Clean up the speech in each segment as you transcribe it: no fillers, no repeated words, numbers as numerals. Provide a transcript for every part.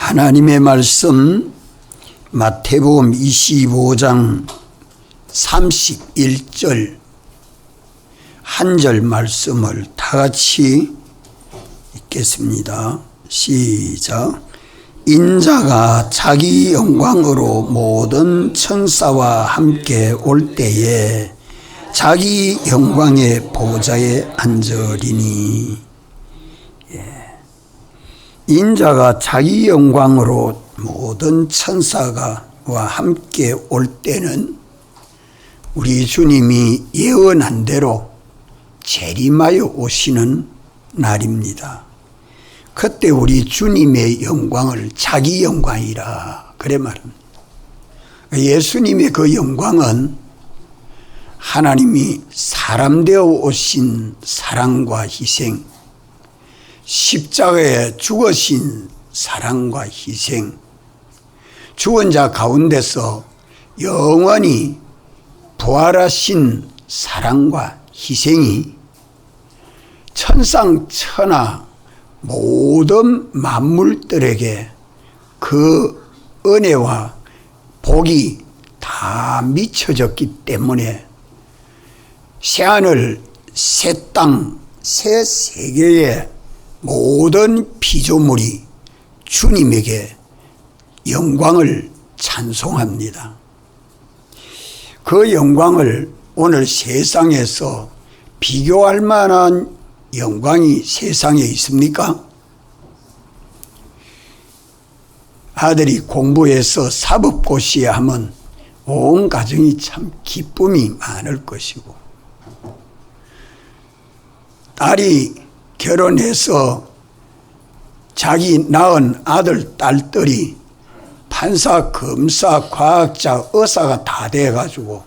하나님의 말씀 마태복음 25장 31절 한 절 말씀을 다 같이 읽겠습니다. 시작. 인자가 자기 영광으로 모든 천사와 함께 올 때에 자기 영광의 보좌에 앉으리니. 인자가 자기 영광으로 모든 천사와 함께 올 때는 우리 주님이 예언한 대로 재림하여 오시는 날입니다. 그때 우리 주님의 영광을 자기 영광이라 그래 말합니다. 예수님의 그 영광은 하나님이 사람 되어 오신 사랑과 희생, 십자가에 죽으신 사랑과 희생, 죽은 자 가운데서 영원히 부활하신 사랑과 희생이 천상천하 모든 만물들에게 그 은혜와 복이 다 미쳐졌기 때문에 새하늘, 새 땅, 새 세계의 모든 피조물이 주님에게 영광을 찬송합니다. 그 영광을 오늘 세상에서 비교할 만한 영광이 세상에 있습니까? 아들이 공부해서 사법고시에 하면 온 가정이 참 기쁨이 많을 것이고, 딸이 결혼해서 자기 낳은 아들, 딸들이 판사, 검사, 과학자, 의사가 다 돼가지고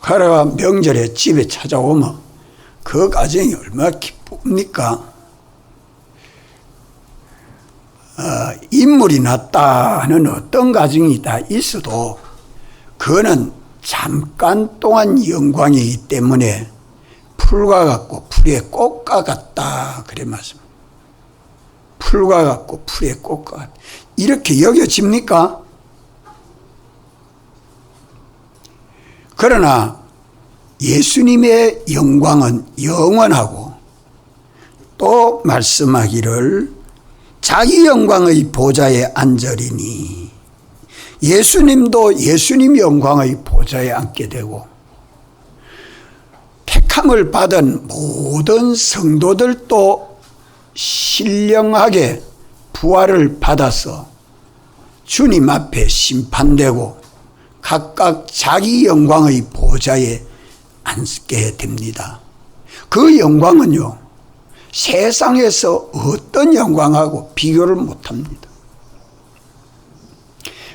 그래가 명절에 집에 찾아오면 그 가정이 얼마나 기쁩니까? 인물이 났다 하는 어떤 가정이 다 있어도 그거는 잠깐 동안 영광이기 때문에 풀과 같고 풀의 꽃과 같다 그래 말씀. 풀과 같고 풀의 꽃과 같다. 이렇게 여겨집니까? 그러나 예수님의 영광은 영원하고 또 말씀하기를 자기 영광의 보좌에 앉으리니, 예수님도 예수님 영광의 보좌에 앉게 되고 택함을 받은 모든 성도들도 신령하게 부활을 받아서 주님 앞에 심판되고 각각 자기 영광의 보좌에 앉게 됩니다. 그 영광은요, 세상에서 어떤 영광하고 비교를 못합니다.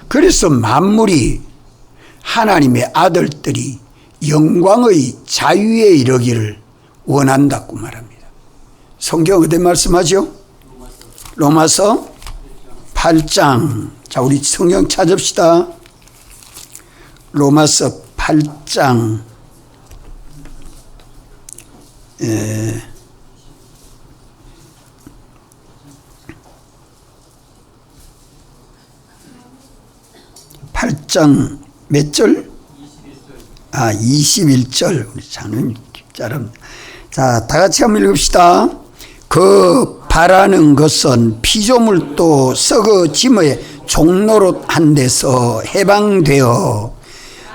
그래서 만물이 하나님의 아들들이 영광의 자유에 이르기를 원한다고 말합니다. 성경 어디 말씀하죠? 로마서 8장. 자, 우리 성경 찾읍시다. 로마서 8장 8장 몇 절? 21절. 우리 장로님 짧은. 자, 다 같이 한번 읽읍시다. 그 바라는 것은 피조물도 썩어짐의 종노릇 한 데서 해방되어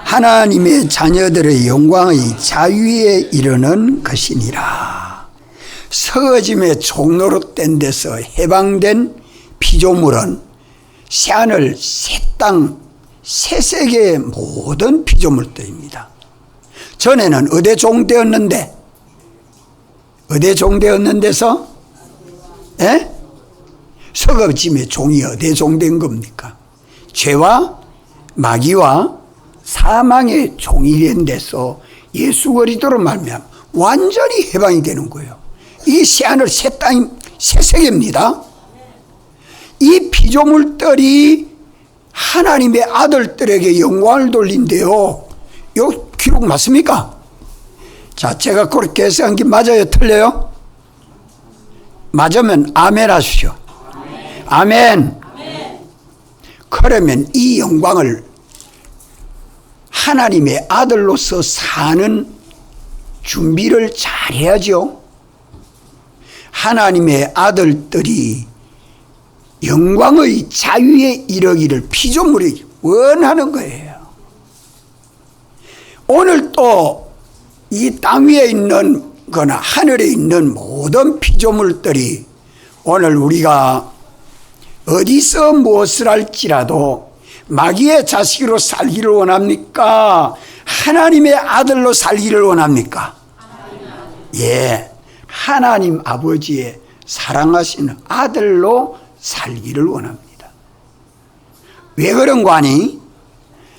하나님의 자녀들의 영광의 자유에 이르는 것이니라. 썩어짐의 종노릇 된 데서 해방된 피조물은 새하늘, 새 땅, 새 세계의 모든 피조물들입니다. 전에는 어디에 종되었는데? 어디에 종되었는 데서? 썩어짐의 종이 어디에 종된 겁니까? 죄와 마귀와 사망의 종이 된 데서 예수 그리스도로 말미암아 완전히 해방이 되는 거예요. 이 새하늘, 새 땅, 새 세계입니다. 이 피조물들이 하나님의 아들들에게 영광을 돌린대요. 이 기록 맞습니까? 자, 제가 그렇게 해석한 게 맞아요? 틀려요? 맞으면 아멘 하십시오. 아멘. 그러면 이 영광을 하나님의 아들로서 사는 준비를 잘 해야죠. 하나님의 아들들이 영광의 자유에 이르기를 피조물이 원하는 거예요. 오늘 또 이 땅 위에 있는 거나 하늘에 있는 모든 피조물들이 오늘 우리가 어디서 무엇을 할지라도 마귀의 자식으로 살기를 원합니까? 하나님의 아들로 살기를 원합니까? 예, 하나님 아버지의 사랑하시는 아들로 살기를 원합니다. 왜 그런 거 아니?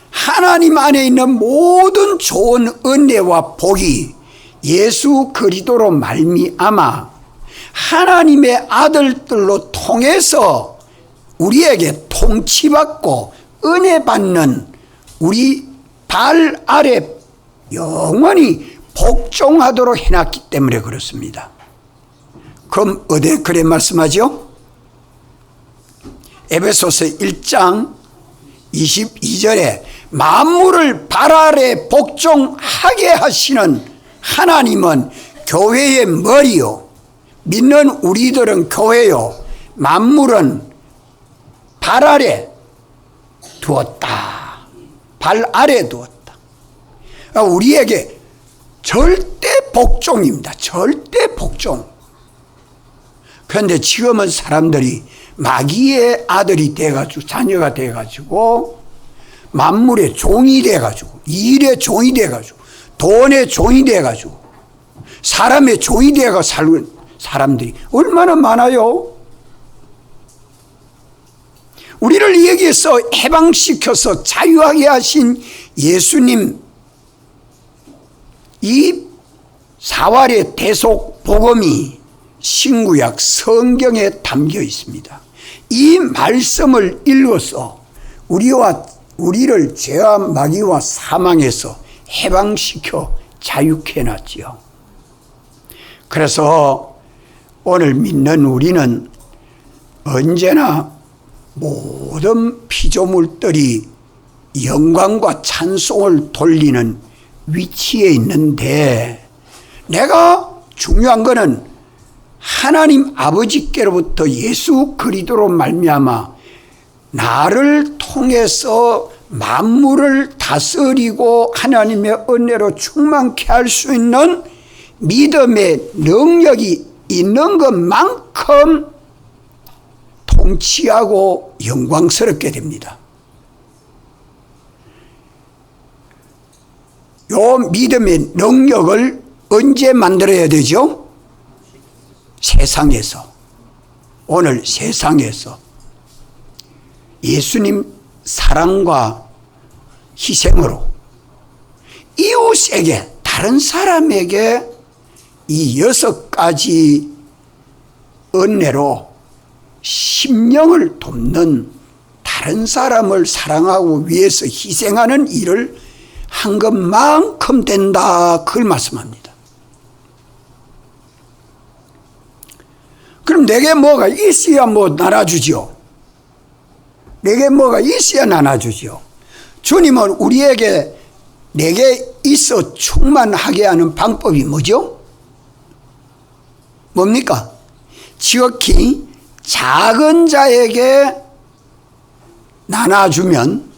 하나님 안에 있는 모든 좋은 은혜와 복이 예수 그리스도로 말미암아 하나님의 아들들로 통해서 우리에게 통치받고 은혜 받는 우리 발 아래 영원히 복종하도록 해놨기 때문에 그렇습니다. 그럼 어디 그래 말씀하죠? 에베소서 1장 22절에 만물을 발 아래 복종하게 하시는 하나님은 교회의 머리요, 믿는 우리들은 교회요, 만물은 발 아래 두었다. 발 아래 두었다. 우리에게 절대 복종입니다. 절대 복종. 그런데 지금은 사람들이 마귀의 아들이 돼가지고, 자녀가 돼가지고 만물의 종이 돼가지고, 일의 종이 돼가지고, 돈의 종이 돼가지고, 사람의 종이 돼가 살는 사람들이 얼마나 많아요. 우리를 여기에서 해방시켜서 자유하게 하신 예수님, 이 사활의 대속 복음이 신구약 성경에 담겨 있습니다. 이 말씀을 읽어서 우리를 죄와 마귀와 사망에서 해방시켜 자유케 해놨지요. 그래서 오늘 믿는 우리는 언제나 모든 피조물들이 영광과 찬송을 돌리는 위치에 있는데, 내가 중요한 것은 하나님 아버지께로부터 예수 그리스도로 말미암아 나를 통해서 만물을 다스리고 하나님의 은혜로 충만케 할 수 있는 믿음의 능력이 있는 것만큼 통치하고 영광스럽게 됩니다. 요 믿음의 능력을 언제 만들어야 되죠? 세상에서, 오늘 세상에서 예수님 사랑과 희생으로 이웃에게, 다른 사람에게 이 6가지 은혜로 심령을 돕는, 다른 사람을 사랑하고 위해서 희생하는 일을 한 것만큼 된다, 그걸 말씀합니다. 그럼 내게 뭐가 있어야 나눠주죠. 내게 뭐가 있어야 나눠주죠. 주님은 우리에게, 내게 있어 충만하게 하는 방법이 뭐죠? 뭡니까? 지극히 작은 자에게 나눠주면,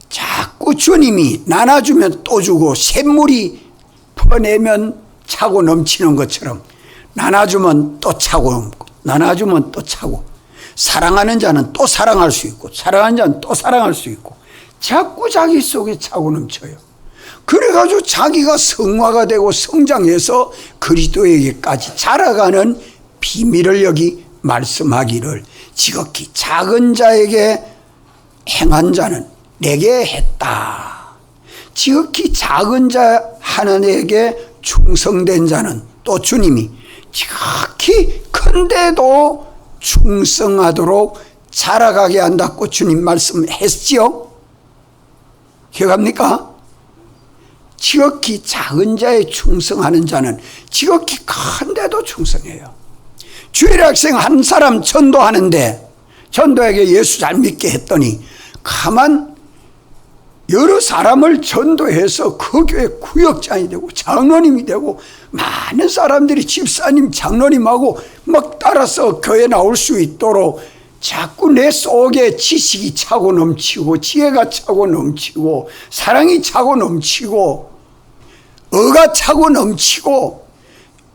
자꾸 주님이 나눠주면 또 주고, 샘물이 퍼내면 차고 넘치는 것처럼 나눠주면 또 차고 넘고, 나눠주면 또 차고, 사랑하는 자는 또 사랑할 수 있고, 사랑하는 자는 또 사랑할 수 있고, 자꾸 자기 속에 차고 넘쳐요. 그래가지고 자기가 성화가 되고 성장해서 그리스도에게까지 자라가는 비밀을 여기 말씀하기를, 지극히 작은 자에게 행한 자는 내게 했다. 지극히 작은 자 하나님에게 충성된 자는 또 주님이 지극히 큰데도 충성하도록 자라가게 한다고 주님 말씀했지요. 기억합니까? 지극히 작은 자에 충성하는 자는 지극히 큰데도 충성해요. 주일 학생 한 사람 전도하는데, 전도에게 예수 잘 믿게 했더니 가만 여러 사람을 전도해서 그 교회 구역장이 되고 장로님이 되고 많은 사람들이 집사님, 장로님하고 막 따라서 교회 나올 수 있도록 자꾸 내 속에 지식이 차고 넘치고 지혜가 차고 넘치고 사랑이 차고 넘치고 의가 차고 넘치고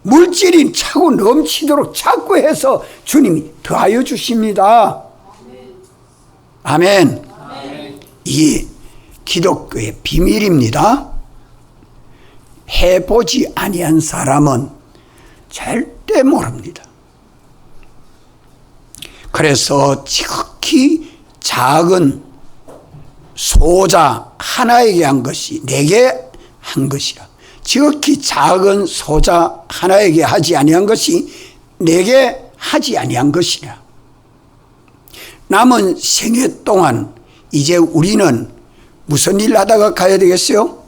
물질이 차고 넘치도록 자꾸 해서 주님이 더하여 주십니다. 아멘. 이 기독교의 비밀입니다. 해보지 아니한 사람은 절대 모릅니다. 그래서 지극히 작은 소자 하나에게 한 것이 내게 한 것이라. 지극히 작은 소자 하나에게 하지 아니한 것이 내게 하지 아니한 것이라. 남은 생애 동안 이제 우리는 무슨 일 하다가 가야 되겠어요?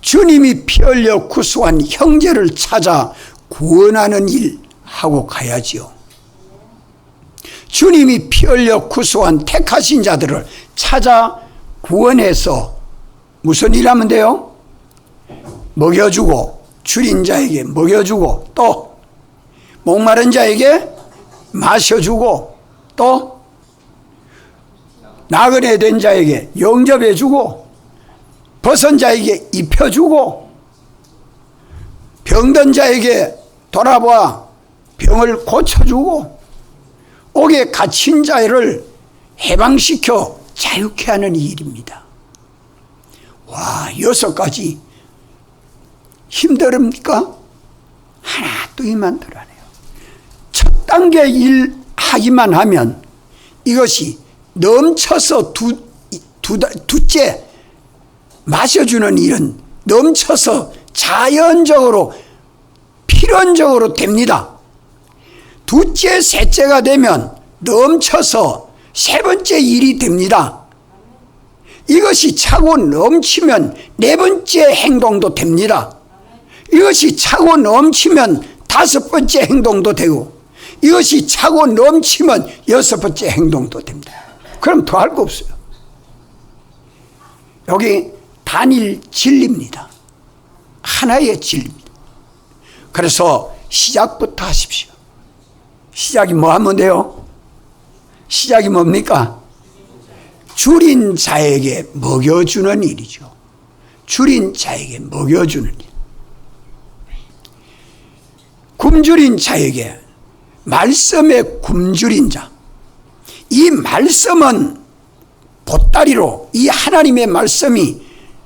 주님이 피 흘려 구수한 형제를 찾아 구원하는 일 하고 가야지요. 주님이 피 흘려 구수한 택하신 자들을 찾아 구원해서 무슨 일 하면 돼요? 먹여주고 줄인 자에게 먹여주고 또 목마른 자에게 마셔주고 또 나그네 된 자에게 영접해주고 벗은 자에게 입혀주고 병든 자에게 돌아봐 병을 고쳐주고 옥에 갇힌 자를 해방시켜 자유케 하는 일입니다. 와, 6가지 힘듭니까? 하나도 이만 들어네요. 첫 단계 일 하기만 하면 이것이 넘쳐서 둘째 마셔주는 일은 넘쳐서 자연적으로 필연적으로 됩니다. 둘째, 셋째가 되면 넘쳐서 세 번째 일이 됩니다. 이것이 차고 넘치면 네 번째 행동도 됩니다. 이것이 차고 넘치면 5번째 행동도 되고 이것이 차고 넘치면 6번째 행동도 됩니다. 그럼 더 할 거 없어요. 여기 단일 진리입니다. 하나의 진리입니다. 그래서 시작부터 하십시오. 시작이 뭐 하면 돼요? 시작이 뭡니까? 줄인 자에게 먹여주는 일이죠. 줄인 자에게 먹여주는 일. 굶주린 자에게 말씀에 굶주린 자. 이 말씀은 보따리로 이 하나님의 말씀이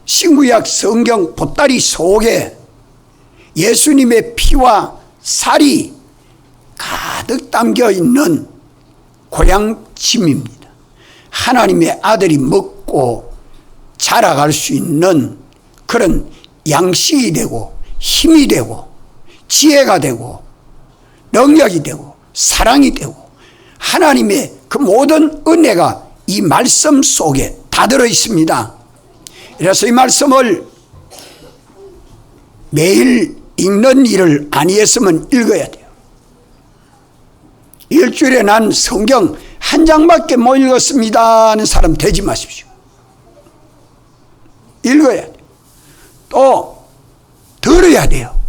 신구약 성경 보따리 속에 예수님의 피와 살이 가득 담겨 있는 고향짐입니다. 하나님의 아들이 먹고 자라갈 수 있는 그런 양식이 되고 힘이 되고 지혜가 되고 능력이 되고 사랑이 되고 하나님의 그 모든 은혜가 이 말씀 속에 다 들어 있습니다. 그래서 이 말씀을 매일 읽는 일을 아니했으면 읽어야 돼요. 일주일에 난 성경 한 장밖에 못 읽었습니다 하는 사람 되지 마십시오. 읽어야 돼요. 또 들어야 돼요.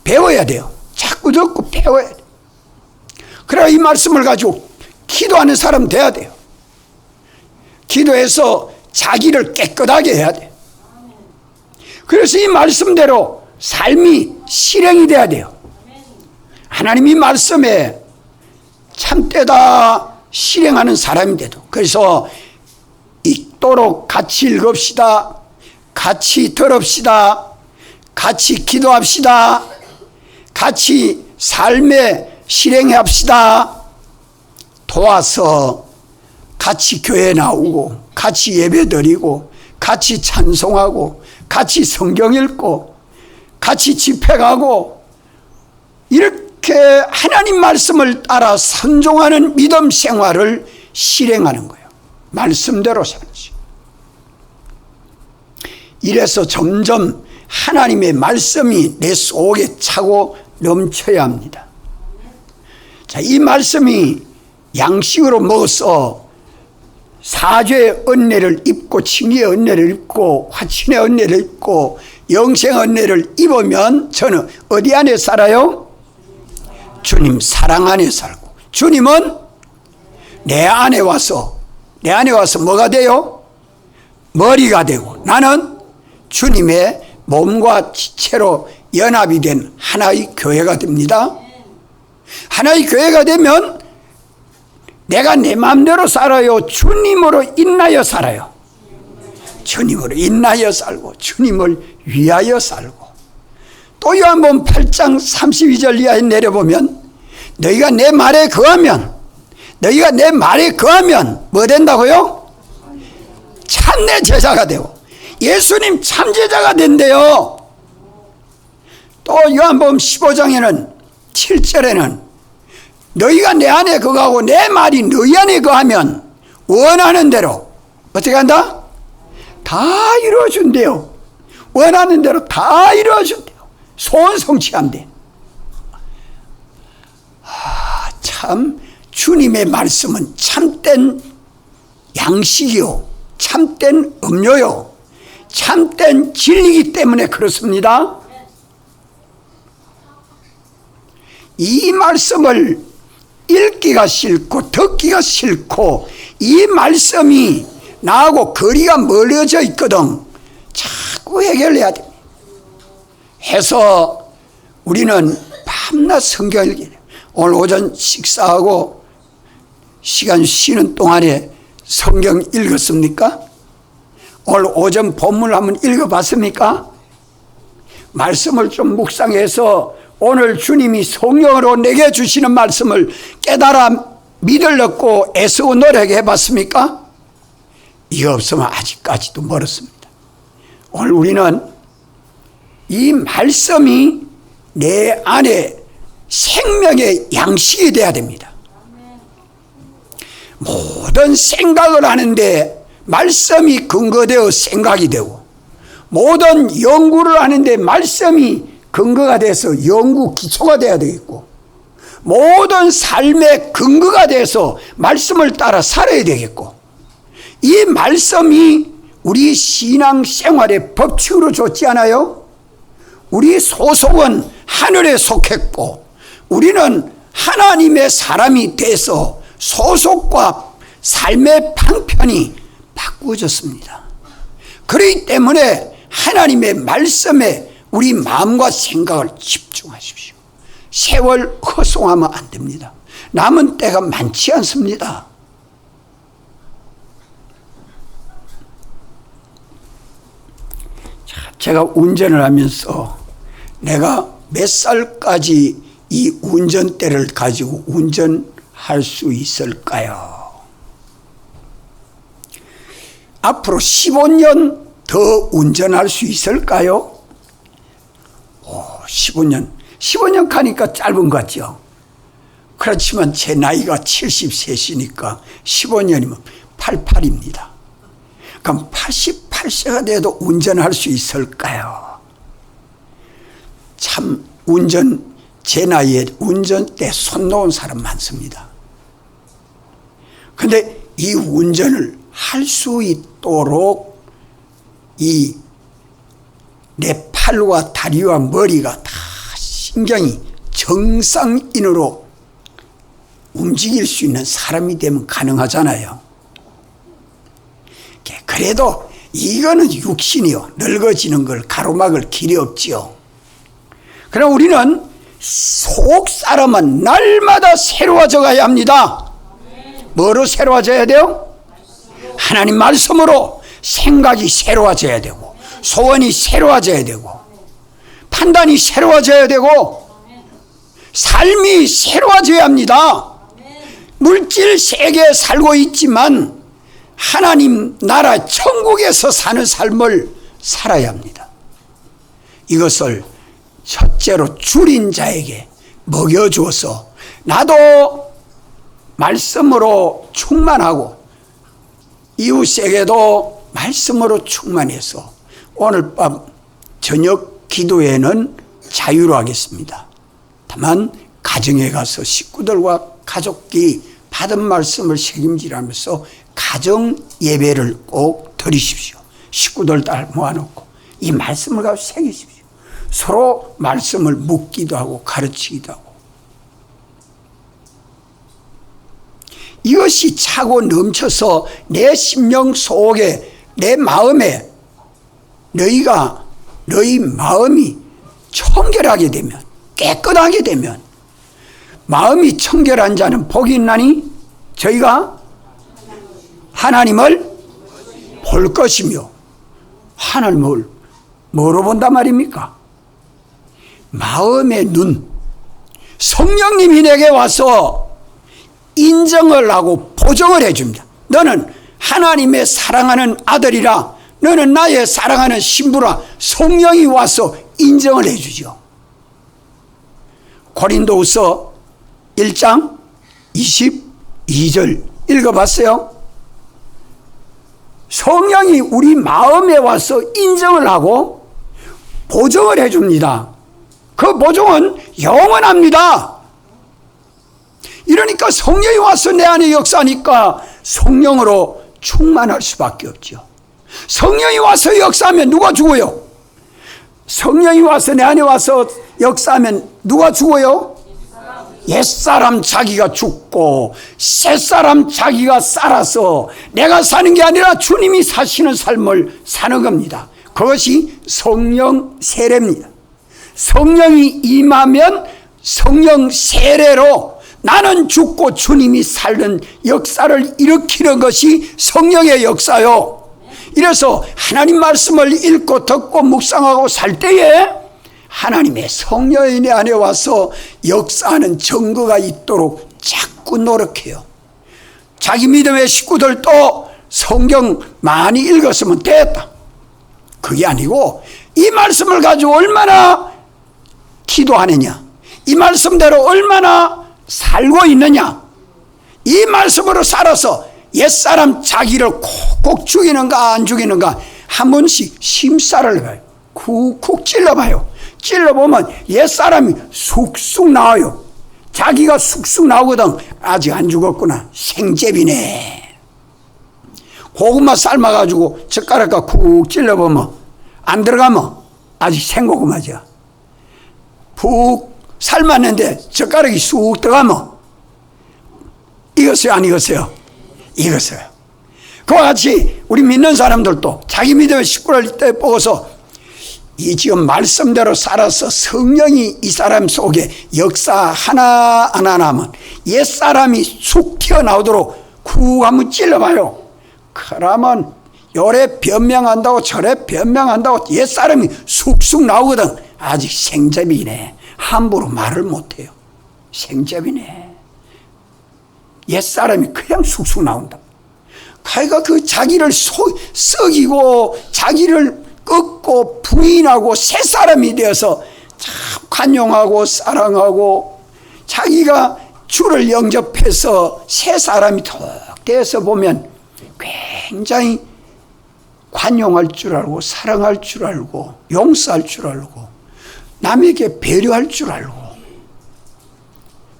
배워야 돼요. 자꾸 듣고 배워야 돼요. 그래야 이 말씀을 가지고 기도하는 사람 돼야 돼요. 기도해서 자기를 깨끗하게 해야 돼요. 그래서 이 말씀대로 삶이 실행이 돼야 돼요. 하나님이 말씀에 참되다 실행하는 사람이 돼도. 그래서 읽도록 같이 읽읍시다. 같이 들읍시다. 같이 기도합시다. 같이 삶에 실행합시다. 도와서 같이 교회 나오고 같이 예배 드리고 같이 찬송하고 같이 성경 읽고 같이 집회 가고 이렇게 하나님 말씀을 따라 순종하는 믿음 생활을 실행하는 거예요. 말씀대로 사는 것. 이래서 점점 하나님의 말씀이 내 속에 차고 넘쳐야 합니다. 자, 이 말씀이 양식으로 먹어서 사죄의 은혜를 입고 칭의의 은혜를 입고 화친의 은혜를 입고 영생의 은혜를 입으면 저는 어디 안에 살아요? 주님 사랑 안에 살고, 주님은 내 안에 와서 뭐가 돼요? 머리가 되고, 나는 주님의 몸과 지체로 연합이 된 하나의 교회가 됩니다. 하나의 교회가 되면 내가 내 마음대로 살아요? 주님으로 인하여 살아요? 주님으로 인하여 살고 주님을 위하여 살고. 또 요한복음 8장 32절 이하에 내려보면 너희가 내 말에 거하면 뭐 된다고요? 참내 제자가 되고, 예수님 참제자가 된대요. 또 요한복음 15장에는 7절에는 너희가 내 안에 거하고 내 말이 너희 안에 거하면 원하는 대로 어떻게 한다? 다 이루어준대요. 원하는 대로 다 이루어준대요. 소원 성취한대. 참 주님의 말씀은 참된 양식이요, 참된 음료요, 참된 진리이기 때문에 그렇습니다. 이 말씀을 읽기가 싫고 듣기가 싫고 이 말씀이 나하고 거리가 멀어져 있거든. 자꾸 해결해야 됩니다. 해서 우리는 밤낮 성경 읽기. 오늘 오전 식사하고 시간 쉬는 동안에 성경 읽었습니까? 오늘 오전 본문 한번 읽어봤습니까? 말씀을 좀 묵상해서 오늘 주님이 성령으로 내게 주시는 말씀을 깨달아 믿으려고 애쓰고 노력해봤습니까? 이거 없으면 아직까지도 멀었습니다. 오늘 우리는 이 말씀이 내 안에 생명의 양식이 되어야 됩니다. 모든 생각을 하는데 말씀이 근거되어 생각이 되고, 모든 연구를 하는데 말씀이 근거가 돼서 연구 기초가 돼야 되겠고, 모든 삶의 근거가 돼서 말씀을 따라 살아야 되겠고, 이 말씀이 우리 신앙생활의 법칙으로 좋지 않아요? 우리 소속은 하늘에 속했고 우리는 하나님의 사람이 돼서 소속과 삶의 방편이 바꾸어졌습니다. 그렇기 때문에 하나님의 말씀에 우리 마음과 생각을 집중하십시오. 세월 허송하면 안 됩니다. 남은 때가 많지 않습니다. 제가 운전을 하면서 내가 몇 살까지 이 운전대를 가지고 운전할 수 있을까요? 앞으로 15년 더 운전할 수 있을까요? 15년 가니까 짧은 것 같죠? 그렇지만 제 나이가 73이니까 15년이면 88입니다. 그럼 88세가 돼도 운전할 수 있을까요? 참 제 나이에 운전대 손 놓은 사람 많습니다. 그런데 이 운전을 할 수 있도록 내 팔과 다리와 머리가 다 신경이 정상인으로 움직일 수 있는 사람이 되면 가능하잖아요. 그래도 이거는 육신이요, 늙어지는 걸 가로막을 길이 없지요. 그럼 우리는 속 사람은 날마다 새로워져 가야 합니다. 뭐로 새로워져야 돼요? 하나님 말씀으로 생각이 새로워져야 되고, 소원이 새로워져야 되고, 판단이 새로워져야 되고, 삶이 새로워져야 합니다. 물질 세계에 살고 있지만 하나님 나라 천국에서 사는 삶을 살아야 합니다. 이것을 첫째로 줄인 자에게 먹여주어서 나도 말씀으로 충만하고 이웃에게도 말씀으로 충만해서 오늘 밤 저녁 기도회는 자유로 하겠습니다. 다만 가정에 가서 식구들과 가족끼리 받은 말씀을 책임지라면서 가정 예배를 꼭 드리십시오. 식구들 다 모아놓고 이 말씀을 가지고 새기십시오. 서로 말씀을 묻기도 하고 가르치기도 하고. 이것이 차고 넘쳐서 내 심령 속에, 내 마음에 너희 마음이 청결하게 되면, 깨끗하게 되면, 마음이 청결한 자는 복이 있나니 저희가 하나님을 볼 것이며, 하나님을 뭐로 본단 말입니까? 마음의 눈. 성령님이 내게 와서 인정을 하고 보정을 해줍니다. 너는 하나님의 사랑하는 아들이라, 너는 나의 사랑하는 신부라. 성령이 와서 인정을 해주죠. 고린도후서 1장 22절 읽어봤어요? 성령이 우리 마음에 와서 인정을 하고 보정을 해줍니다. 그 보정은 영원합니다. 이러니까 성령이 와서 내 안에 역사하니까 성령으로 충만할 수밖에 없죠. 성령이 와서 역사하면 누가 죽어요? 성령이 와서 내 안에 와서 역사하면 누가 죽어요? 옛사람 자기가 죽고 새사람 자기가 살아서 내가 사는 게 아니라 주님이 사시는 삶을 사는 겁니다. 그것이 성령 세례입니다. 성령이 임하면 성령 세례로 나는 죽고 주님이 살는 역사를 일으키는 것이 성령의 역사요. 이래서 하나님 말씀을 읽고 듣고 묵상하고 살 때에 하나님의 성령이 내 안에 와서 역사하는 증거가 있도록 자꾸 노력해요. 자기 믿음의 식구들도 성경 많이 읽었으면 됐다. 그게 아니고 이 말씀을 가지고 얼마나 기도하느냐, 이 말씀대로 얼마나 살고 있느냐, 이 말씀으로 살아서 옛사람 자기를 콕콕 죽이는가 안 죽이는가 한 번씩 심사를 해봐요. 쿡쿡 찔러봐요. 찔러보면 옛사람이 쑥쑥 나와요. 자기가 쑥쑥 나오거든. 아직 안 죽었구나. 생제비네. 고구마 삶아가지고 젓가락과 쿡 찔러보면 안 들어가면 아직 생고구마죠. 푹 삶았는데 젓가락이 쑥 들어가면 익었어요, 안 익었어요? 익었어요. 그와 같이 우리 믿는 사람들도 자기 믿음의 식구를 때 보고서 이 지금 말씀대로 살아서 성령이 이 사람 속에 역사 하나하나 하면 옛사람이 쑥 튀어나오도록 쿡 한번 찔러봐요. 그러면 요래 변명한다고 저래 변명한다고 옛사람이 쑥쑥 나오거든. 아직 생잡이네. 함부로 말을 못해요. 생잡이네. 옛사람이 그냥 쑥쑥 나온다. 그러니까 그 자기를 썩이고 자기를 꺾고 부인하고 새 사람이 되어서 참 관용하고 사랑하고 자기가 주를 영접해서 새 사람이 더 돼서 보면 굉장히 관용할 줄 알고 사랑할 줄 알고 용서할 줄 알고 남에게 배려할 줄 알고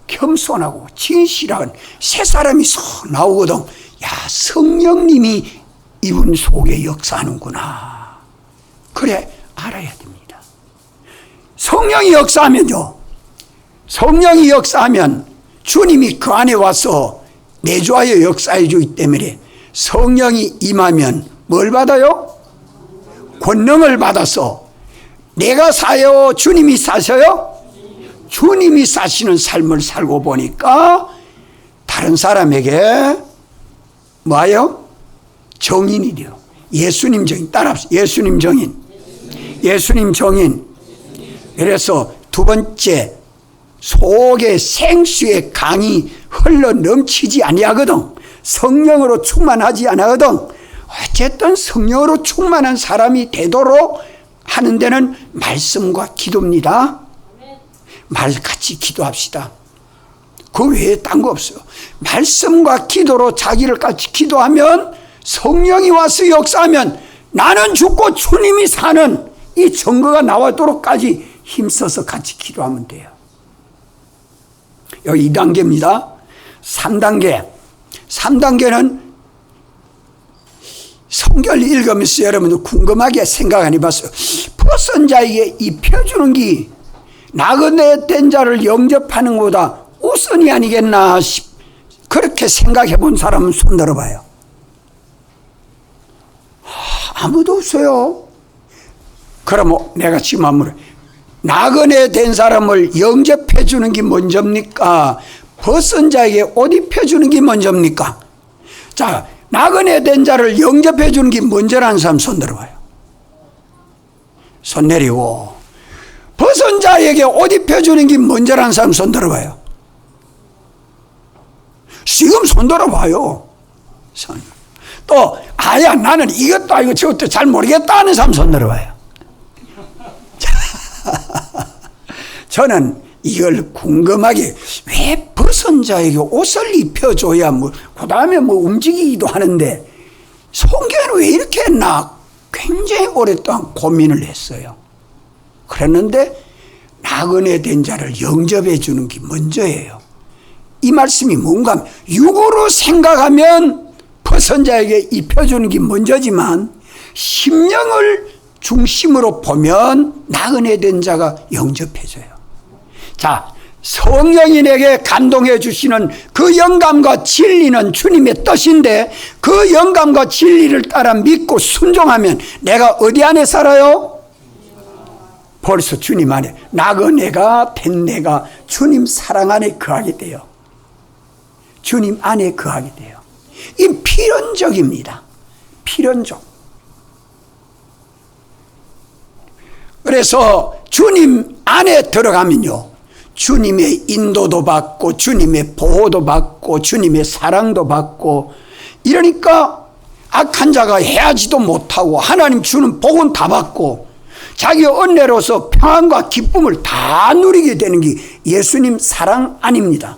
겸손하고 진실한 새 사람이 쏙 나오거든. 야, 성령님이 이분 속에 역사하는구나. 그래 알아야 됩니다. 성령이 역사하면요, 성령이 역사하면 주님이 그 안에 와서 내주하여 역사해 주기 때문에 성령이 임하면 뭘 받아요? 권능을 받아서 내가 사요? 주님이 사셔요? 주님이 사시는 삶을 살고 보니까 다른 사람에게 뭐예요? 정인이 돼요. 예수님 정인 따라합시다. 예수님 정인. 예수님 정인. 그래서 두 번째, 속에 생수의 강이 흘러 넘치지 아니하거든. 성령으로 충만하지 않거든. 어쨌든 성령으로 충만한 사람이 되도록 하는 데는 말씀과 기도입니다. 같이 기도합시다. 그 외에 딴 거 없어요. 말씀과 기도로 자기를 같이 기도하면 성령이 와서 역사하면 나는 죽고 주님이 사는 이 증거가 나오도록까지 힘써서 같이 기도하면 돼요. 여기 2단계입니다. 3단계. 3단계는 성경을 읽으면서 여러분들 궁금하게 생각 안 해봤어요? 벗은 자에게 입혀주는 게 나그네 된 자를 영접하는 것보다 우선이 아니겠나 그렇게 생각해 본 사람은 손 들어봐요. 아무도 없어요. 그럼 내가 지금 한번 물어요. 나그네 된 사람을 영접해 주는 게 먼저입니까? 벗은 자에게 옷 입혀주는 게 먼저입니까? 자, 나그네 된 자를 영접해 주는 게 먼저라는 사람 손 들어봐요. 손 내리고. 벗은 자에게 옷 입혀주는 게 먼저라는 사람 손 들어봐요. 지금 손 들어봐요. 손. 또 아야 나는 이것도 아니고 저것도 잘 모르겠다 하는 사람 손 들어봐요. 저는 이걸 궁금하게 왜 벗은 자에게 옷을 입혀줘야 그 다음에 움직이기도 하는데 성경은 왜 이렇게 했나 굉장히 오랫동안 고민을 했어요. 그랬는데 나그네 된 자를 영접해 주는 게 먼저예요. 이 말씀이 뭔가 하면 육으로 생각하면 벗은 자에게 입혀주는 게 먼저지만 심령을 중심으로 보면 나그네 된 자가 영접해줘요. 자, 성령이 내게 감동해 주시는 그 영감과 진리는 주님의 뜻인데 그 영감과 진리를 따라 믿고 순종하면 내가 어디 안에 살아요? 벌써 주님 안에. 나그네가 된 내가 주님 사랑 안에 거하게 돼요. 주님 안에 거하게 돼요. 이 필연적입니다. 필연적. 그래서 주님 안에 들어가면요, 주님의 인도도 받고 주님의 보호도 받고 주님의 사랑도 받고 이러니까 악한 자가 해하지도 못하고 하나님 주는 복은 다 받고 자기 은혜로서 평안과 기쁨을 다 누리게 되는 게 예수님 사랑 아닙니다.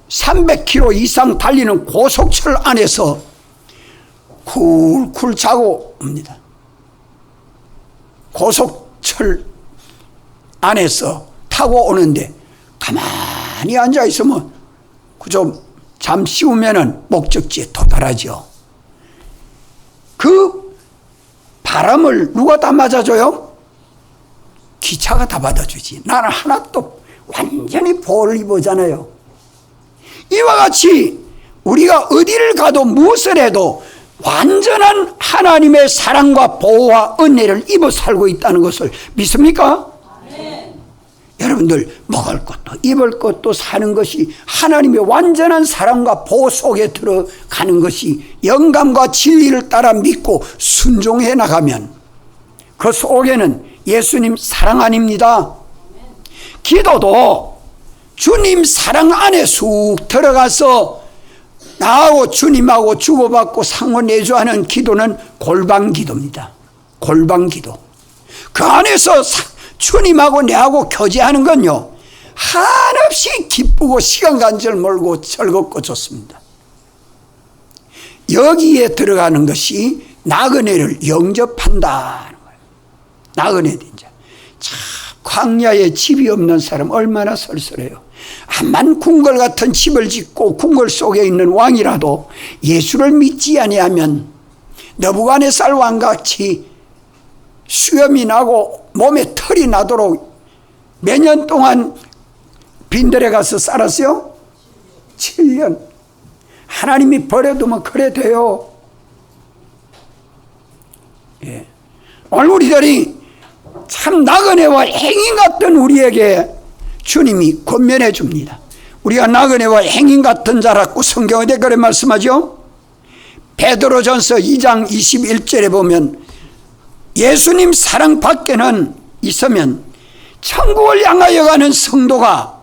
300km 이상 달리는 고속철 안에서 쿨쿨 자고 옵니다. 고속철 안에서 타고 오는데 가만히 앉아 있으면 그저 잠시 후면은 목적지에 도달하죠. 그 바람을 누가 다 맞아줘요? 기차가 다 받아주지. 나는 하나도 완전히 보호를 입었잖아요. 이와 같이 우리가 어디를 가도 무엇을 해도 완전한 하나님의 사랑과 보호와 은혜를 입어 살고 있다는 것을 믿습니까? 네. 여러분들 먹을 것도 입을 것도 사는 것이 하나님의 완전한 사랑과 보호 속에 들어가는 것이 영감과 진리를 따라 믿고 순종해 나가면 그 속에는 예수님 사랑 아닙니다. 기도도 주님 사랑 안에 쑥 들어가서 나하고 주님하고 주고받고 상호내주하는 기도는 골방기도입니다. 골방기도. 그 안에서 주님하고 내하고 교제하는 건요, 한없이 기쁘고 시간 간 줄 모르고 즐겁고 좋습니다. 여기에 들어가는 것이 나그네를 영접한다는 거예요. 나그네 된 자. 참 광야에 집이 없는 사람 얼마나 쓸쓸해요. 암만 궁궐 같은 집을 짓고 궁궐 속에 있는 왕이라도 예수를 믿지 아니하면 너부갓네살 왕같이 수염이 나고 몸에 털이 나도록 몇 년 동안 빈들에 가서 살았어요? 7년. 하나님이 버려두면 그래 돼요. 예. 오늘 우리들이 참 나그네와 행인 같은 우리에게 주님이 권면해 줍니다. 우리가 나그네와 행인 같은 자라고 성경에 그렇게 말씀하죠. 베드로전서 2장 21절에 보면 예수님 사랑 밖에는 있으면 천국을 향하여 가는 성도가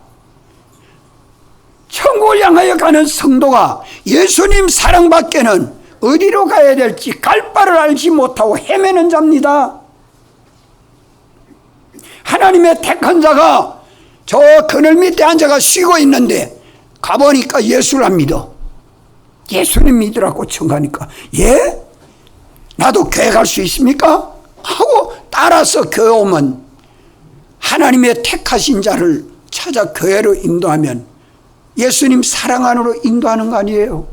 예수님 사랑 밖에는 어디로 가야 될지 갈 바를 알지 못하고 헤매는 자입니다. 하나님의 택한 자가 저 그늘 밑에 앉아가 쉬고 있는데 가보니까 예수를 안 믿어. 예수님 믿으라고 청하니까 예? 나도 교회 갈 수 있습니까? 하고 따라서 교회 오면 하나님의 택하신 자를 찾아 교회로 인도하면 예수님 사랑 안으로 인도하는 거 아니에요?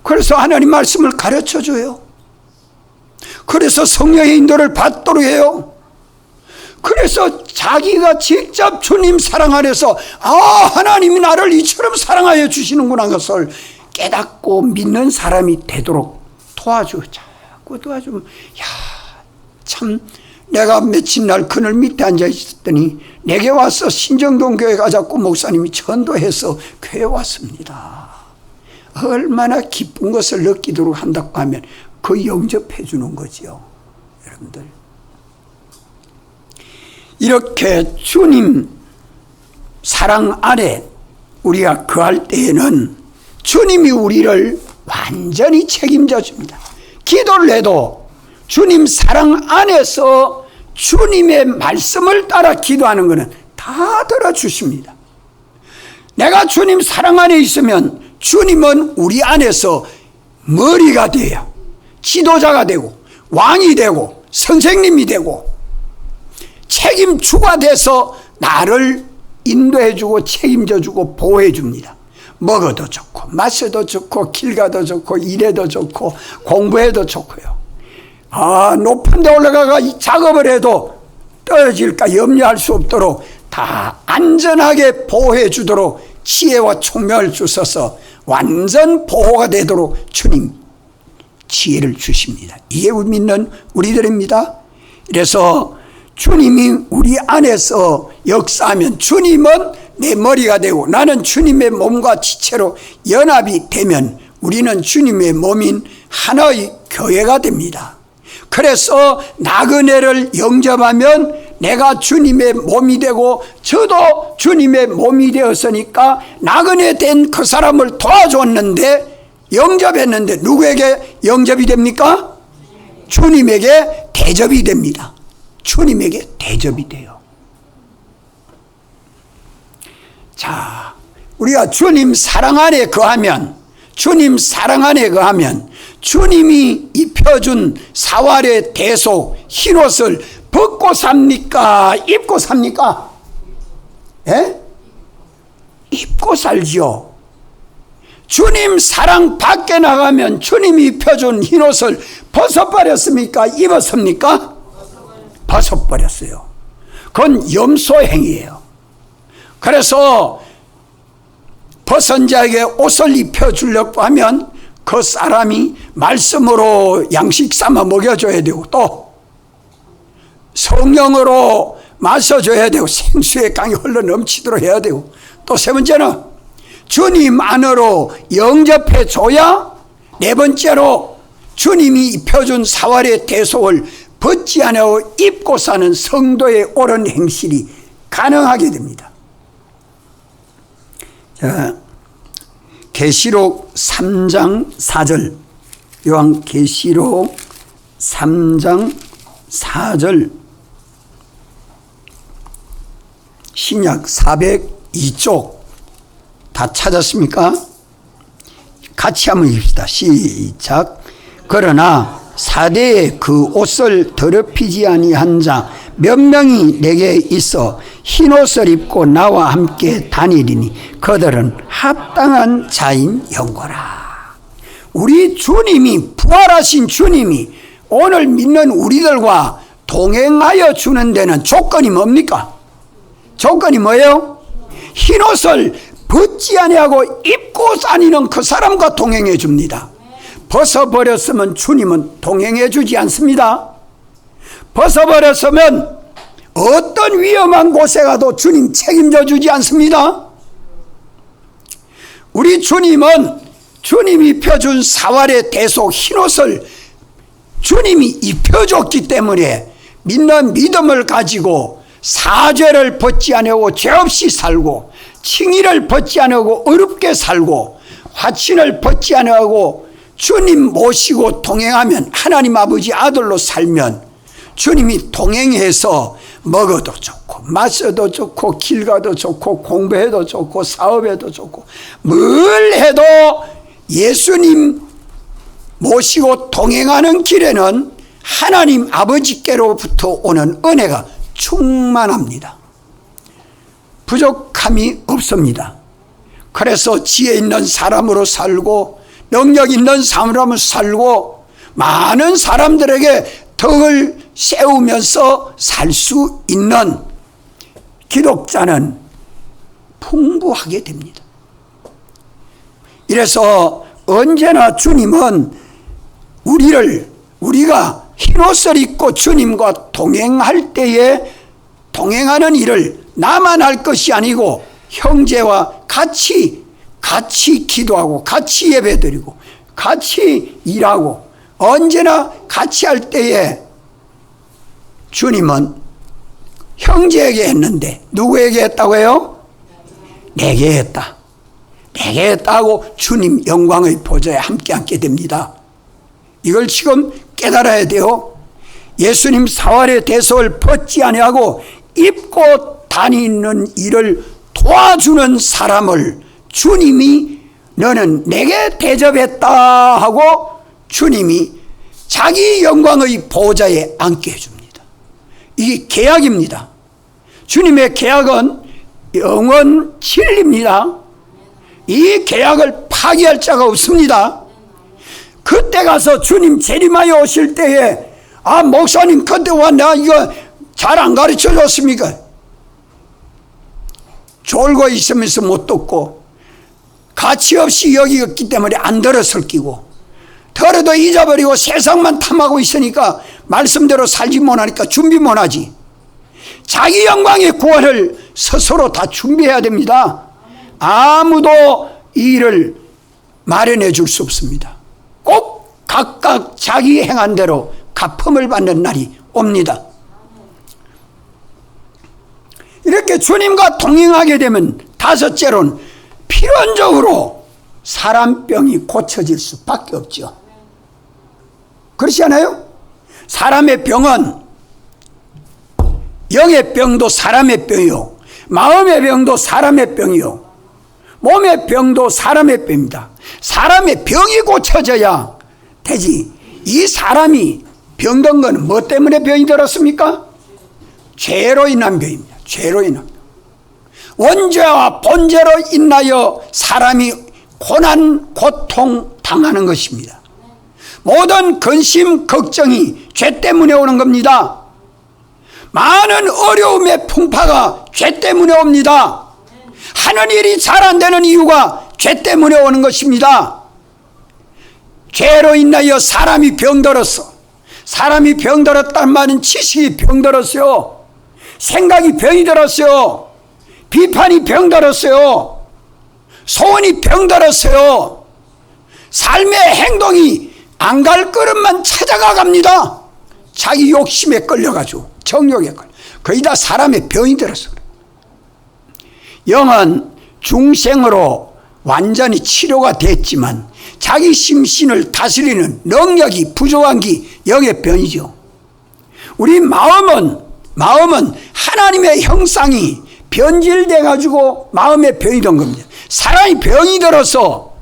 그래서 하나님 말씀을 가르쳐줘요. 그래서 성령의 인도를 받도록 해요. 그래서 자기가 직접 주님 사랑 안에서 하나님이 나를 이처럼 사랑하여 주시는구나 하는 것을 깨닫고 믿는 사람이 되도록 도와줘. 자꾸 도와주면 참 내가 며칠 날 그늘 밑에 앉아 있었더니 내게 와서 신정동 교회 가자고 목사님이 전도해서 교회 왔습니다. 얼마나 기쁜 것을 느끼도록 한다고 하면 그 영접해 주는 거지요. 여러분들 이렇게 주님 사랑 안에 우리가 거할 때에는 주님이 우리를 완전히 책임져 줍니다. 기도를 해도 주님 사랑 안에서 주님의 말씀을 따라 기도하는 것은 다 들어주십니다. 내가 주님 사랑 안에 있으면 주님은 우리 안에서 머리가 돼요. 지도자가 되고 왕이 되고 선생님이 되고 책임주가 돼서 나를 인도해주고 책임져주고 보호해줍니다. 먹어도 좋고 마셔도 좋고 길 가도 좋고 일해도 좋고 공부해도 좋고요. 높은 데 올라가가 작업을 해도 떨어질까 염려할 수 없도록 다 안전하게 보호해 주도록 지혜와 총명을 주셔서 완전 보호가 되도록 주님 지혜를 주십니다. 이게 믿는 우리들입니다. 그래서 주님이 우리 안에서 역사하면 주님은 내 머리가 되고 나는 주님의 몸과 지체로 연합이 되면 우리는 주님의 몸인 하나의 교회가 됩니다. 그래서 나그네를 영접하면 내가 주님의 몸이 되고 저도 주님의 몸이 되었으니까 나그네 된 그 사람을 도와줬는데 영접했는데 누구에게 영접이 됩니까? 주님에게 대접이 됩니다. 주님에게 대접이 돼요. 자, 우리가 주님 사랑 안에 거하면 주님이 입혀준 사활의 대속 흰옷을 벗고 삽니까? 입고 삽니까? 예? 입고 살죠. 주님 사랑 밖에 나가면 주님이 입혀준 흰옷을 벗어버렸습니까? 입었습니까? 벗어버렸어요. 그건 염소행위예요. 그래서 벗은 자에게 옷을 입혀주려고 하면 그 사람이 말씀으로 양식 삼아 먹여줘야 되고 또 성령으로 마셔줘야 되고 생수의 강이 흘러 넘치도록 해야 되고 또 세 번째는 주님 안으로 영접해 줘야 네 번째로 주님이 입혀준 사활의 대속을 벗지 않고 입고 사는 성도의 옳은 행실이 가능하게 됩니다. 자, 계시록 3장 4절 요한계시록 3장 4절 신약 402쪽 다 찾았습니까? 같이 한번 읽읍시다. 시작. 그러나 사대에 그 옷을 더럽히지 아니한 자 몇 명이 내게 있어 흰옷을 입고 나와 함께 다니리니 그들은 합당한 자인 영거라. 우리 주님이 부활하신 주님이 오늘 믿는 우리들과 동행하여 주는 데는 조건이 뭡니까? 조건이 뭐예요? 흰옷을 벗지 아니하고 입고 다니는 그 사람과 동행해 줍니다. 벗어버렸으면 주님은 동행해 주지 않습니다. 벗어버렸으면 어떤 위험한 곳에 가도 주님 책임져 주지 않습니다. 우리 주님은 주님이 입혀준 사활의 대속 흰옷을 주님이 입혀줬기 때문에 믿는 믿음을 가지고 사죄를 벗지 않고 죄 없이 살고 칭의를 벗지 않고 어렵게 살고 화친을 벗지 않고 주님 모시고 동행하면 하나님 아버지 아들로 살면 주님이 동행해서 먹어도 좋고 마셔도 좋고 길 가도 좋고 공부해도 좋고 사업해도 좋고 뭘 해도 예수님 모시고 동행하는 길에는 하나님 아버지께로부터 오는 은혜가 충만합니다. 부족함이 없습니다. 그래서 지혜 있는 사람으로 살고 능력 있는 사람으로 살고 많은 사람들에게 덕을 세우면서 살 수 있는 기독자는 풍부하게 됩니다. 이래서 언제나 주님은 우리가 흰옷을 입고 주님과 동행할 때에 동행하는 일을 나만 할 것이 아니고 형제와 같이 기도하고 같이 예배드리고 같이 일하고 언제나 같이 할 때에 주님은 형제에게 했는데 누구에게 했다고요? 내게 했다. 내게 했다고 주님 영광의 보좌에 함께 앉게 됩니다. 이걸 지금 깨달아야 돼요. 예수님 사활의 대속을 벗지 아니하고 입고 다니는 일을 도와주는 사람을 주님이 너는 내게 대접했다 하고 주님이 자기 영광의 보좌에 앉게 해줍니다. 이게 계약입니다. 주님의 계약은 영원 진리입니다. 이 계약을 파기할 자가 없습니다. 그때 가서 주님 재림하여 오실 때에 목사님 그때 와 내가 이거 잘 안 가르쳐 줬습니까? 졸고 있으면서 못 듣고 가치 없이 여기었기 때문에 안 들었을 끼고 들어도 잊어버리고 세상만 탐하고 있으니까 말씀대로 살지 못하니까 준비 못하지. 자기 영광의 구원을 스스로 다 준비해야 됩니다. 아무도 이 일을 마련해 줄 수 없습니다. 꼭 각각 자기 행한 대로 갚음을 받는 날이 옵니다. 이렇게 주님과 동행하게 되면 다섯째로는 필연적으로 사람 병이 고쳐질 수밖에 없죠. 그렇지 않아요? 사람의 병은 영의 병도 사람의 병이요, 마음의 병도 사람의 병이요, 몸의 병도 사람의 병입니다. 사람의 병이 고쳐져야 되지. 이 사람이 병든 건 뭐 때문에 병이 들었습니까? 죄로 인한 병입니다. 죄로 인한 병. 원죄와 본죄로 인하여 사람이 고난, 고통 당하는 것입니다. 모든 근심, 걱정이 죄 때문에 오는 겁니다. 많은 어려움의 풍파가 죄 때문에 옵니다. 하는 일이 잘 안 되는 이유가 죄 때문에 오는 것입니다. 죄로 인하여 사람이 병들었어. 사람이 병들었단 말은 지식이 병들었어요. 생각이 병이 들었어요. 비판이 병들었어요. 소원이 병들었어요. 삶의 행동이 안 갈 걸음만 찾아가 갑니다. 자기 욕심에 끌려가지고 정욕에 걸려. 거의 다 사람의 병이 들었어. 영은 중생으로 완전히 치료가 됐지만 자기 심신을 다스리는 능력이 부족한 게 영의 병이죠. 우리 마음은 하나님의 형상이 변질돼 가지고 마음의 병이 된 겁니다. 사람이 병이 들어서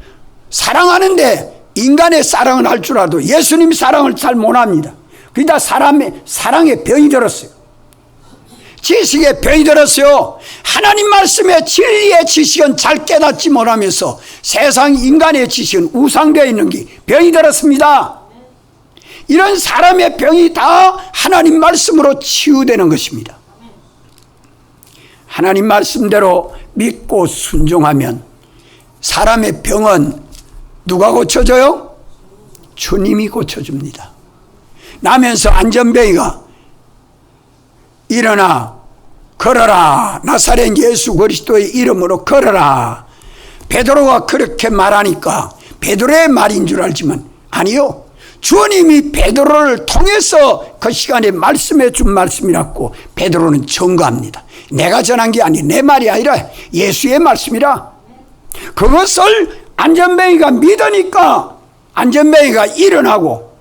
사랑하는데 인간의 사랑은 할 줄 알아도 예수님 사랑을 잘 못합니다. 그러니까 사람의 사랑에 병이 들었어요. 지식에 병이 들었어요. 하나님 말씀의 진리의 지식은 잘 깨닫지 못하면서 세상 인간의 지식은 우상되어 있는 게 병이 들었습니다. 이런 사람의 병이 다 하나님 말씀으로 치유되는 것입니다. 하나님 말씀대로 믿고 순종하면 사람의 병은 누가 고쳐줘요? 주님이 고쳐줍니다. 나면서 안전뱅이가 일어나 걸어라, 나사렛 예수 그리스도의 이름으로 걸어라. 베드로가 그렇게 말하니까 베드로의 말인 줄 알지만 아니요, 주님이 베드로를 통해서 그 시간에 말씀해 준 말씀이라고 베드로는 증거합니다. 내가 전한 게 아니, 내 말이 아니라 예수의 말씀이라. 그것을 안전뱅이가 믿으니까 안전뱅이가 일어나고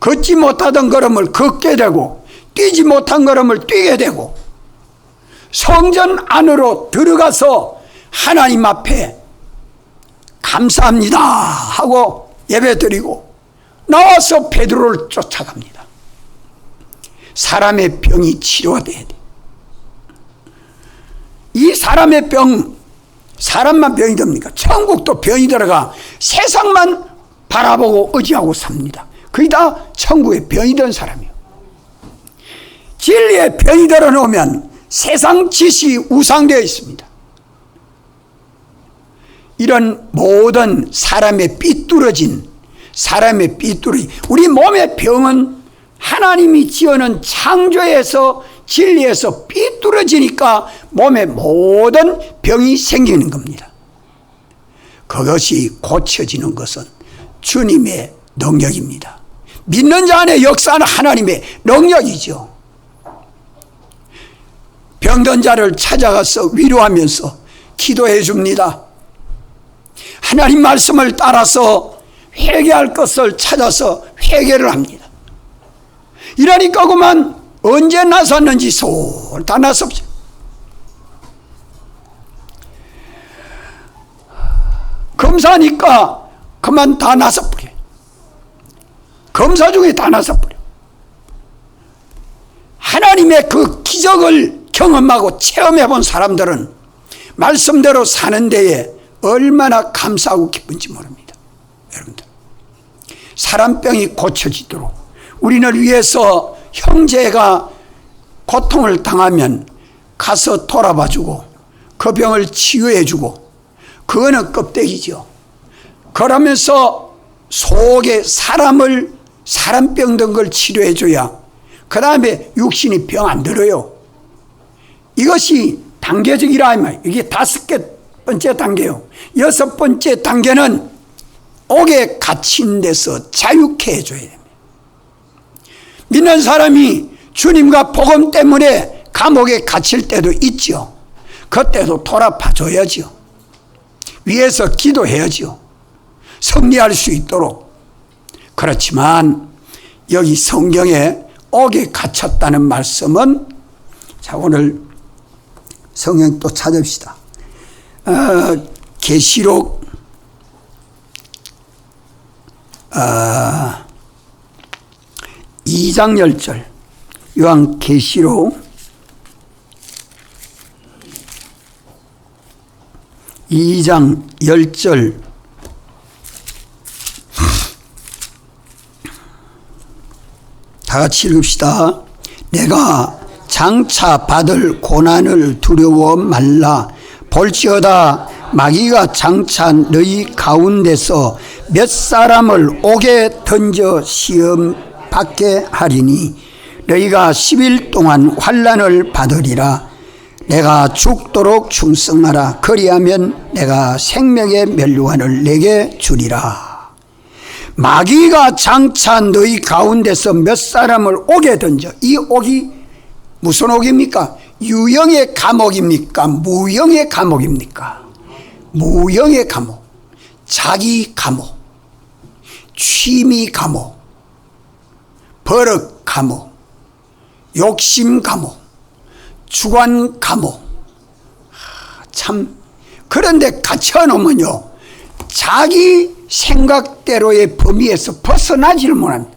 걷지 못하던 걸음을 걷게 되고 뛰지 못한 걸음을 뛰게 되고 성전 안으로 들어가서 하나님 앞에 감사합니다 하고 예배드리고 나와서 베드로를 쫓아갑니다. 사람의 병이 치료가 돼야 돼. 사람의 병, 사람만 병이 듭니까? 천국도 병이 들어가 세상만 바라보고 의지하고 삽니다. 그게 다 천국에 병이 든 사람이에요. 진리에 병이 들어 놓으면 세상 지식이 우상되어 있습니다. 이런 모든 사람의 삐뚤어진 우리 몸의 병은 하나님이 지어놓은 창조에서 진리에서 삐뚤어지니까 몸에 모든 병이 생기는 겁니다. 그것이 고쳐지는 것은 주님의 능력입니다. 믿는 자 안에 역사하는 하나님의 능력이죠. 병든 자를 찾아가서 위로하면서 기도해 줍니다. 하나님 말씀을 따라서 회개할 것을 찾아서 회개를 합니다. 이러니까 그만 언제 나섰는지 솔 다 나섰죠. 검사니까 그만 다 나서버려. 검사 중에 다 나서버려. 하나님의 그 기적을 경험하고 체험해 본 사람들은 말씀대로 사는 데에 얼마나 감사하고 기쁜지 모릅니다. 여러분들, 사람병이 고쳐지도록 우리를 위해서 형제가 고통을 당하면 가서 돌아봐주고 그 병을 치유해주고, 그거는 껍데기죠. 그러면서 속에 사람병 든 걸 치료해줘야 그 다음에 육신이 병 안 들어요. 이것이 단계적이라 하면 이게 5번째 단계요. 6번째 단계는 옥에 갇힌 데서 자유케 해줘야 됩니다. 믿는 사람이 주님과 복음 때문에 감옥에 갇힐 때도 있죠. 그때도 돌아봐 줘야죠. 위에서 기도해야죠. 승리할 수 있도록. 그렇지만 여기 성경에 옥에 갇혔다는 말씀은, 자, 오늘 성경 또 찾읍시다. 계시록 2장 10절, 요한계시록 2장 10절, 다 같이 읽읍시다. 내가 장차 받을 고난을 두려워 말라. 볼지어다 마귀가 장차 너희 가운데서 몇 사람을 옥에 던져 시험 받게 하리니 너희가 10일 동안 환난을 받으리라. 내가 죽도록 충성하라. 그리하면 내가 생명의 면류관을 내게 주리라. 마귀가 장차 너희 가운데서 몇 사람을 옥에 던져. 이 옥이 무슨 옥입니까? 유형의 감옥입니까? 무형의 감옥입니까? 무형의 감옥. 자기 감옥, 취미 감옥, 버릇 감옥, 욕심 감옥, 주관 감옥. 참, 그런데 갇혀놓으면요, 자기 생각대로의 범위에서 벗어나지를 못합니다.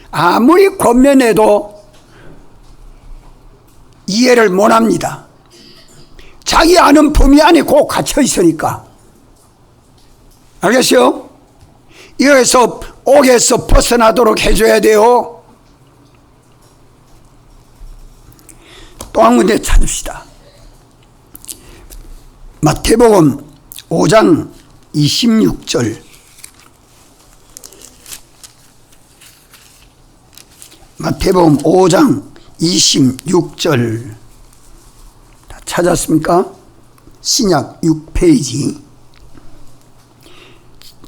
아무리 권면해도 이해를 못합니다. 자기 아는 범위 안에 꼭 갇혀 있으니까. 알겠어요? 이래서 옥에서 벗어나도록 해줘야 돼요. 또 한 군데 찾읍시다. 마태복음 5장 26절. 마태복음 5장 26절. 다 찾았습니까? 신약 6페이지.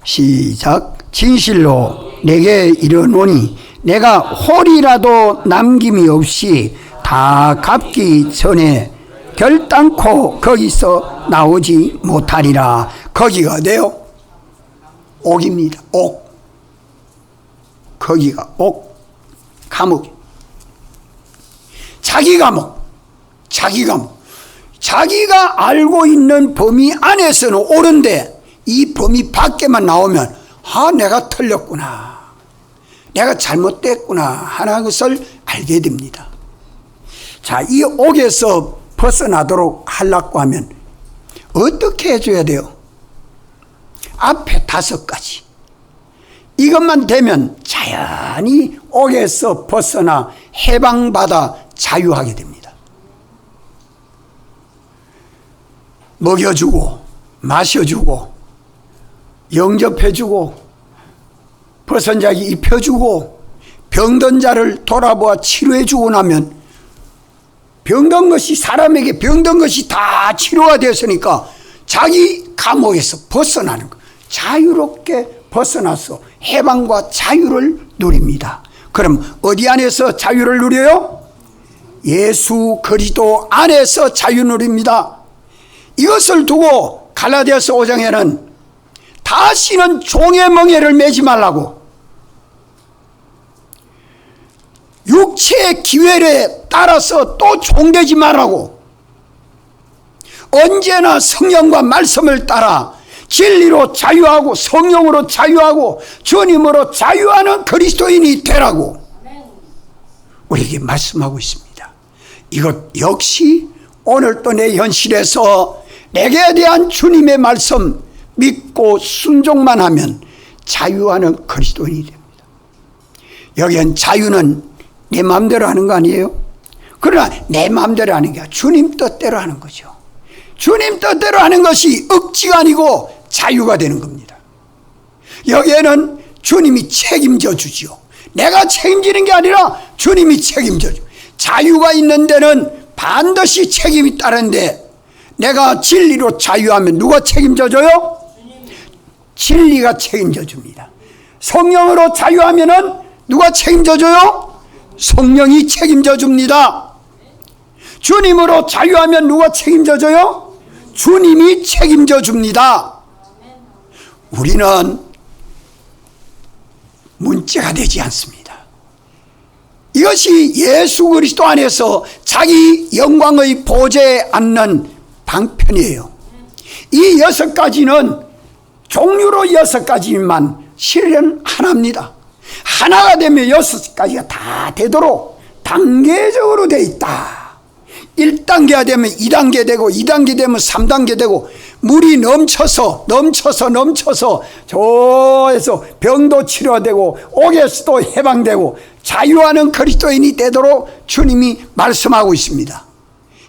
시작. 진실로 내게 이르노니 내가 홀이라도 남김이 없이 다 갚기 전에 결단코 거기서 나오지 못하리라. 거기가 어디요? 옥입니다. 옥. 거기가 옥. 감옥. 자기 감옥. 자기 감옥. 자기가 알고 있는 범위 안에서는 옳은데 이 범위 밖에만 나오면 내가 틀렸구나, 내가 잘못됐구나 하는 것을 알게 됩니다. 자, 이 옥에서 벗어나도록 하려고 하면 어떻게 해줘야 돼요? 앞에 5가지. 이것만 되면 자연히 옥에서 벗어나 해방받아 자유하게 됩니다. 먹여주고 마셔주고 영접해주고 벗은 자에게 입혀주고 병든 자를 돌아보아 치료해주고 나면 병든 것이 사람에게 병든 것이 다 치료가 되었으니까 자기 감옥에서 벗어나는 것, 자유롭게 벗어나서 해방과 자유를 누립니다. 그럼 어디 안에서 자유를 누려요? 예수 그리스도 안에서 자유 누립니다. 이것을 두고 갈라디아서 5장에는 다시는 종의 멍에를 매지 말라고, 육체의 기회에 따라서 또 종되지 말라고, 언제나 성령과 말씀을 따라 진리로 자유하고 성령으로 자유하고 주님으로 자유하는 그리스도인이 되라고 우리에게 말씀하고 있습니다. 이것 역시 오늘 또 내 현실에서 내게 대한 주님의 말씀 믿고 순종만 하면 자유하는 그리스도인이 됩니다. 여기엔 자유는 내 마음대로 하는 거 아니에요? 그러나 내 마음대로 하는 게 아니라 주님 뜻대로 하는 거죠. 주님 뜻대로 하는 것이 억지가 아니고 자유가 되는 겁니다. 여기에는 주님이 책임져 주지요. 내가 책임지는 게 아니라 주님이 책임져 줘. 자유가 있는 데는 반드시 책임이 따르는데 내가 진리로 자유하면 누가 책임져 줘요? 진리가 책임져 줍니다. 성령으로 자유하면은 누가 책임져 줘요? 성령이 책임져 줍니다. 주님으로 자유하면 누가 책임져 줘요? 주님이 책임져 줍니다. 우리는 문제가 되지 않습니다. 이것이 예수 그리스도 안에서 자기 영광의 보좌에 앉는 방편이에요. 이 6가지는 종류로 6가지만 실은 하나입니다. 하나가 되면 6가지가 다 되도록 단계적으로 되어 있다. 1단계가 되면 2단계 되고 2단계 되면 3단계 되고 물이 넘쳐서 저에서 병도 치료되고 옥에서도 해방되고 자유하는 그리스도인이 되도록 주님이 말씀하고 있습니다.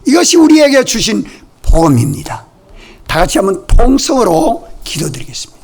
이것이 우리에게 주신 복음입니다. 다 같이 한번 통성으로 기도드리겠습니다.